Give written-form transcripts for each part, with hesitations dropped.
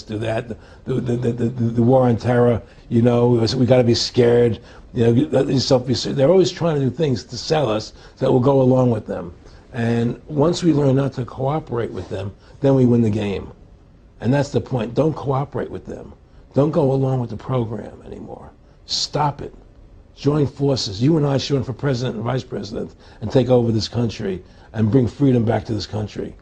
do that. The war on terror, we got to be scared. They're always trying to do things to sell us that will go along with them. And once we learn not to cooperate with them, then we win the game. And that's the point. Don't cooperate with them. Don't go along with the program anymore. Stop it. Join forces. You and I should run for president and vice president and take over this country and bring freedom back to this country.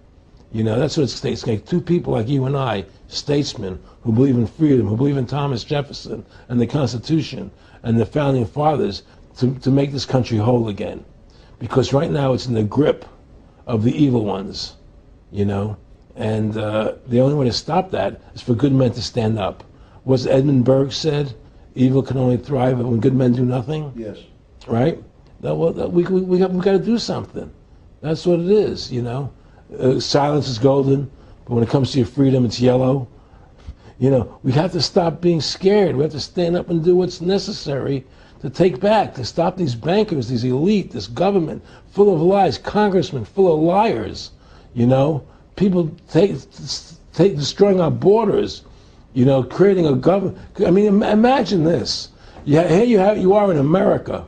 That's what it takes. Two people like you and I, statesmen, who believe in freedom, who believe in Thomas Jefferson and the Constitution and the Founding Fathers to make this country whole again. Because right now it's in the grip of the evil ones, And the only way to stop that is for good men to stand up. What's Edmund Burke said? Evil can only thrive when good men do nothing. Yes. Right? We got to do something. That's what it is, Silence is golden, but when it comes to your freedom, it's yellow. We have to stop being scared. We have to stand up and do what's necessary to take back, to stop these bankers, these elite, this government full of lies, congressmen full of liars, people destroying our borders, creating a government. I mean, imagine this. Here you are in America,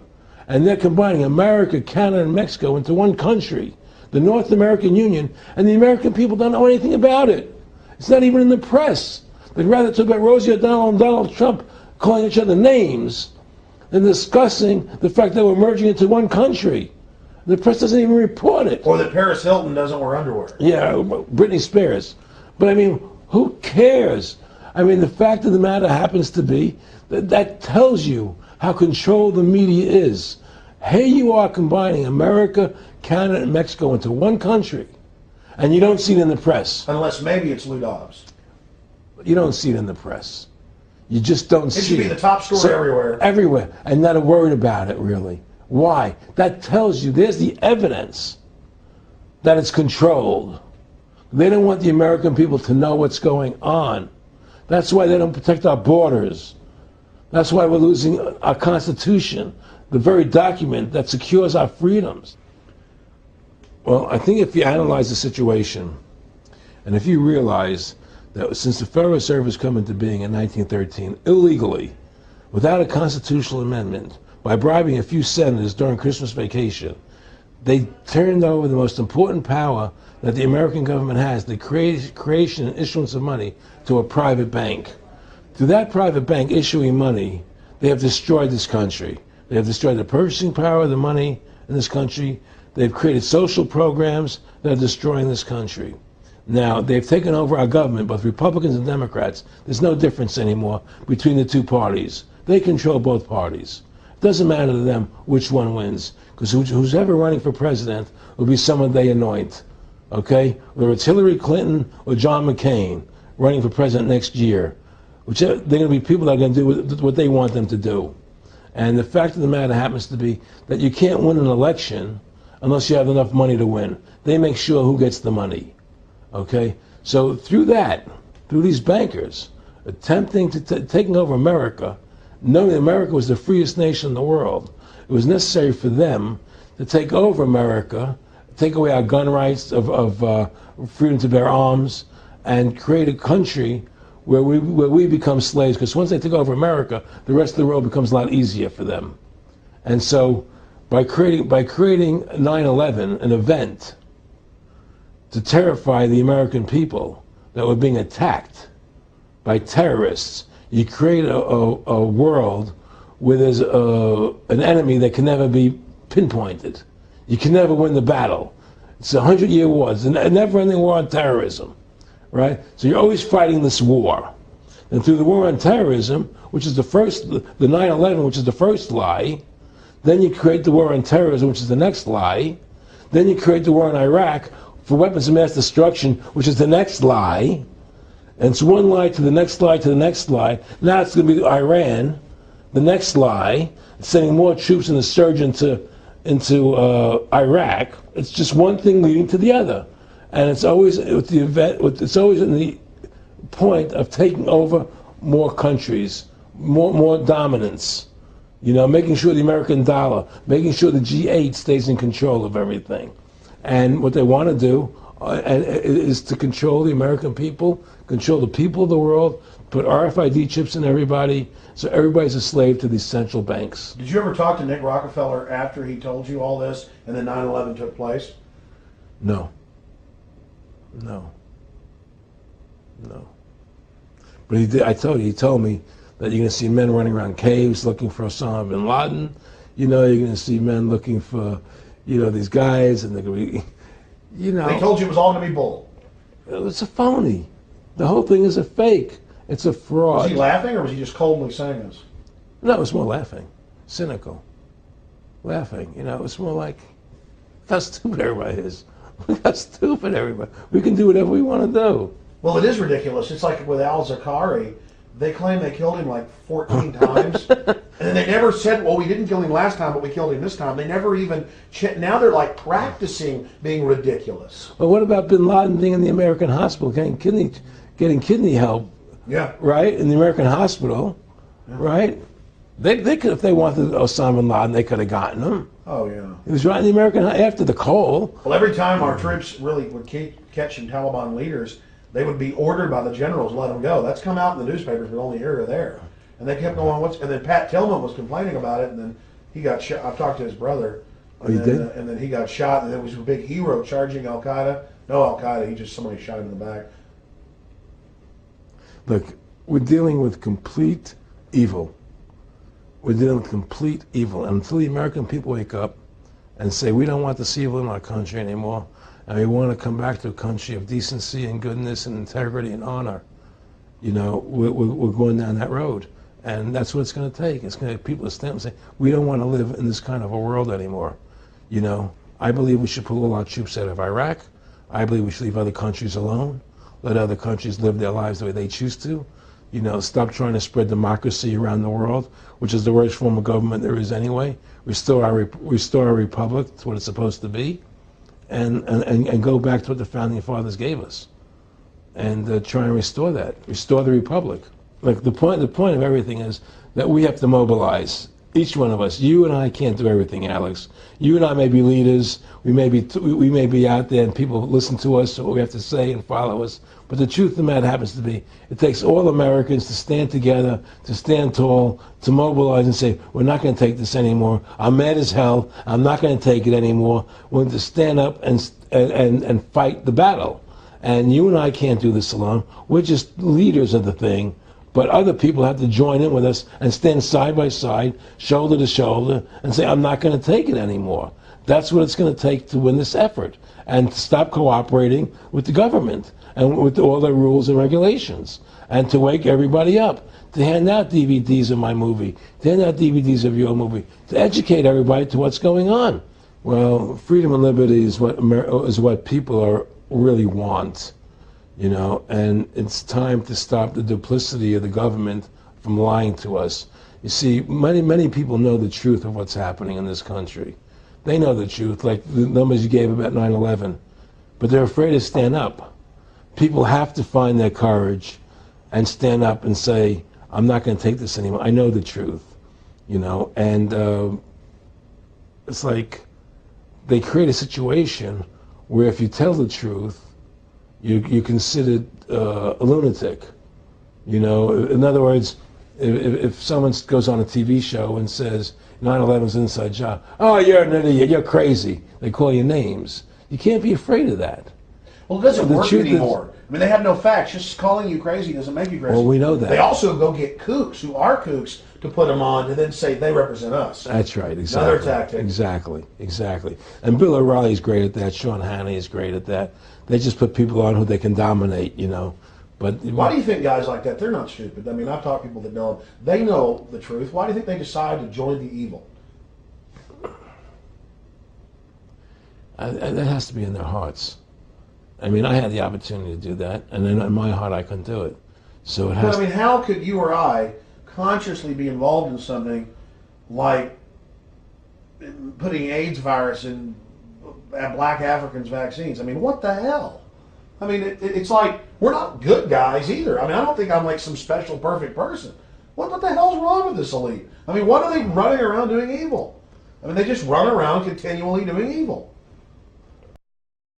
and they're combining America, Canada, and Mexico into one country, the North American Union, and the American people don't know anything about it. It's not even in the press. They'd rather talk about Rosie O'Donnell and Donald Trump calling each other names than discussing the fact that we're merging into one country. The press doesn't even report it. Or that Paris Hilton doesn't wear underwear. Yeah, Britney Spears. But I mean, who cares? I mean, the fact of the matter happens to be that tells you how controlled the media is. Here you are combining America, Canada, and Mexico into one country, and you don't see it in the press. Unless maybe it's Lou Dobbs. You don't see it in the press. You just don't see it. It should be the top story everywhere. Everywhere, and not a word about it, really. Why? That tells you, there's the evidence that it's controlled. They don't want the American people to know what's going on. That's why they don't protect our borders. That's why we're losing our Constitution, the very document that secures our freedoms. Well, I think if you analyze the situation, and if you realize that since the Federal Reserve has come into being in 1913, illegally, without a constitutional amendment, by bribing a few senators during Christmas vacation, they turned over the most important power that the American government has, the creation and issuance of money, to a private bank. Through that private bank issuing money, they have destroyed this country. They have destroyed the purchasing power of the money in this country. They've created social programs that are destroying this country. Now, they've taken over our government, both Republicans and Democrats. There's no difference anymore between the two parties. They control both parties. It doesn't matter to them which one wins, because who's ever running for president will be someone they anoint, okay? Whether it's Hillary Clinton or John McCain running for president next year, they're going to be people that are going to do what they want them to do. And the fact of the matter happens to be that you can't win an election unless you have enough money to win. They make sure who gets the money, okay? So through these bankers attempting to taking over America, knowing that America was the freest nation in the world, it was necessary for them to take over America, take away our gun rights of freedom to bear arms, and create a country where we become slaves. Because once they take over America, the rest of the world becomes a lot easier for them. And so, by creating 9/11, an event to terrify the American people that were being attacked by terrorists, you create a world where there's an enemy that can never be pinpointed. You can never win the battle. It's a 100-year war. It's a never-ending war on terrorism, right? So you're always fighting this war. And through the war on terrorism, which is the 9/11, which is the first lie, then you create the war on terrorism, which is the next lie. Then you create the war in Iraq for weapons of mass destruction, which is the next lie. And it's one lie to the next lie to the next lie. Now it's going to be Iran, the next lie, sending more troops and a surge into Iraq. It's just one thing leading to the other, and it's always it's always in the point of taking over more countries, more dominance. Making sure the American dollar, making sure the G8 stays in control of everything. And what they want to do and is to control the American people, control the people of the world, put RFID chips in everybody, so everybody's a slave to these central banks. Did you ever talk to Nick Rockefeller after he told you all this and then 9/11 took place? No. No. No. But he did. I told you. He told me that you're going to see men running around caves looking for Osama bin Laden. You're going to see men looking for, these guys, and they're going to be, They told you it was all going to be bull. It's a phony. The whole thing is a fake. It's a fraud. Was he laughing, or was he just coldly saying this? No, it was more laughing, cynical, laughing. It's more like, how stupid everybody is. How stupid everybody. We can do whatever we want to do. Well, it is ridiculous. It's like with al-Zakari. They claim they killed him like 14 times. And then they never said, well, we didn't kill him last time, but we killed him this time. They never even, now they're like practicing being ridiculous. Well, what about bin Laden being in the American hospital, getting kidney help? Yeah. Right? In the American hospital, right? They could, if they wanted Osama bin Laden, they could have gotten him. Oh, yeah. He was right in the American, after the Cole. Well, every time our troops really would catch some Taliban leaders, they would be ordered by the generals to let them go. That's come out in the newspapers, but only here or there. And they kept going, and then Pat Tillman was complaining about it, and then he got shot. I've talked to his brother. Oh, you did? And then he got shot, and it was a big hero charging Al-Qaeda. No Al-Qaeda, somebody shot him in the back. Look, we're dealing with complete evil. We're dealing with complete evil. And until the American people wake up and say, we don't want this evil in our country anymore, and we want to come back to a country of decency and goodness and integrity and honor, we're going down that road. And that's what it's going to take. It's going to take people to stand up and say, we don't want to live in this kind of a world anymore. I believe we should pull all our troops out of Iraq. I believe we should leave other countries alone. Let other countries live their lives the way they choose to. Stop trying to spread democracy around the world, which is the worst form of government there is anyway. Restore our republic to what it's supposed to be, and go back to what the founding fathers gave us, and try and restore that. Restore the republic. Like the point of everything is that we have to mobilize. Each one of us. You and I can't do everything, Alex. You and I may be leaders. We may be out there, and people listen to us, what we have to say, and follow us. But the truth of the matter happens to be, it takes all Americans to stand together, to stand tall, to mobilize and say, we're not going to take this anymore. I'm mad as hell. I'm not going to take it anymore. We're going to stand up and fight the battle. And you and I can't do this alone. We're just leaders of the thing. But other people have to join in with us and stand side by side, shoulder to shoulder, and say, I'm not going to take it anymore. That's what it's going to take to win this effort, and to stop cooperating with the government and with all their rules and regulations, and to wake everybody up, to hand out DVDs of my movie, to hand out DVDs of your movie, to educate everybody to what's going on. Well, freedom and liberty is what people really want. And it's time to stop the duplicity of the government from lying to us. You see, many people know the truth of what's happening in this country. They know the truth, like the numbers you gave about 9/11, but they're afraid to stand up. People have to find their courage and stand up and say, I'm not going to take this anymore. I know the truth, and it's like they create a situation where if you tell the truth, you're considered a lunatic. In other words, if someone goes on a TV show and says 9/11's an inside job, oh, you're an idiot, you're crazy. They call you names. You can't be afraid of that. Well, it doesn't work anymore. They have no facts. Just calling you crazy doesn't make you crazy. Well, we know that. They also go get kooks who are kooks to put them on and then say they represent us. That's right, exactly. Another tactic. Exactly. And Bill O'Reilly's great at that. Sean Hannity is great at that. They just put people on who they can dominate, But why do you think guys like that, they're not stupid? I've talked to people that know them. They know the truth. Why do you think they decide to join the evil? That has to be in their hearts. I had the opportunity to do that, and then in my heart I couldn't do it. So it has. But how could you or I consciously be involved in something like putting AIDS virus in black Africans' vaccines? What the hell? It's like we're not good guys either. I don't think I'm like some special perfect person. What the hell's wrong with this elite? What are they running around doing evil? They just run around continually doing evil.